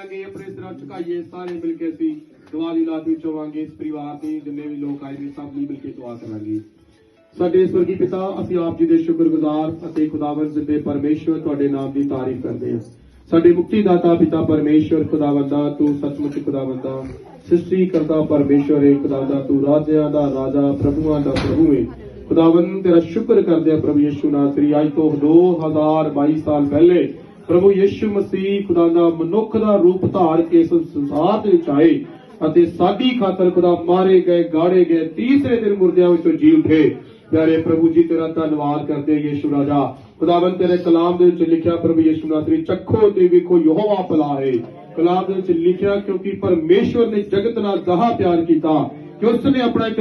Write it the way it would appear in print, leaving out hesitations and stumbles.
करांगे, अपने सिर झुकाइए सारे मिलके असीं दुआ दी लात विच होवांगे। इस परिवार दी जिन्ने भी लोग आए ने सब दी मिलके दुआ करांगे। ਸਾਡੇ स्वर्गीय पिता, ਅਸੀਂ ਆਪ ਜੀ ਦੇ ਸ਼ੁਕਰਗੁਜ਼ਾਰ ਅਤੇ ਖੁਦਾਵੰਦ ਜ਼ਿੰਦੇ ਪਰਮੇਸ਼ਵਰ ਤੁਹਾਡੇ ਨਾਮ ਦੀ ਤਾਰੀਫ ਕਰਦੇ ਹਾਂ। ਸਾਡੇ ਮੁਕਤੀਦਾਤਾ ਪਿਤਾ ਪਰਮੇਸ਼ਵਰ ਖੁਦਾਵੰਦਾ, ਤੂੰ ਸੱਚਮੁੱਚ ਖੁਦਾਵੰਦਾ, ਸ੍ਰਿਸ਼ਟੀ ਕਰਤਾ ਪਰਮੇਸ਼ਵਰ ਹੈ ਖੁਦਾਵੰਦਾ, ਤੂੰ ਰਾਜਿਆਂ ਦਾ ਰਾਜਾ, ਪ੍ਰਭੂਆਂ ਦਾ ਪ੍ਰਭੂ ਹੈ। ਖੁਦਾਵੰਦ ਤੇਰਾ ਸ਼ੁਕਰ ਕਰਦੇ ਹਾਂ ਪ੍ਰਭੂ ਯਿਸੂ ਨਾਸਰੀ। ਅੱਜ ਤੋਂ 2022 ਸਾਲ ਪਹਿਲੇ ਪ੍ਰਭੂ ਯਿਸੂ ਮਸੀਹ ਖੁਦਾਵੰਦਾ ਮਨੁੱਖ ਦਾ ਰੂਪ ਧਾਰ ਕੇ ਇਸ ਸੰਸਾਰ ਦੇ ਵਿੱਚ ਆਏ ਅਤੇ ਸਾਡੀ ਖਾਤਰ ਖੁਦਾ ਮਾਰੇ ਗਏ, ਗਾੜੇ ਗਏ, ਤੀਸਰੇ ਦਿਨ ਮੁਰਦਿਆਂ ਵਿੱਚੋਂ ਜੀ ਉਠੇ। प्यारे प्रभु जी तेरा धन्यवाद करते यीशु राजा। खुदावंद तेरे कलाम दे विच लिखिया प्रभु यीशु नासरी, चखो ते वेखो यहोवा भला है। कलाम दे विच लिखिया क्योंकि परमेश्वर ने जगत नाल दहा प्यार कीता कि उसने अपना एक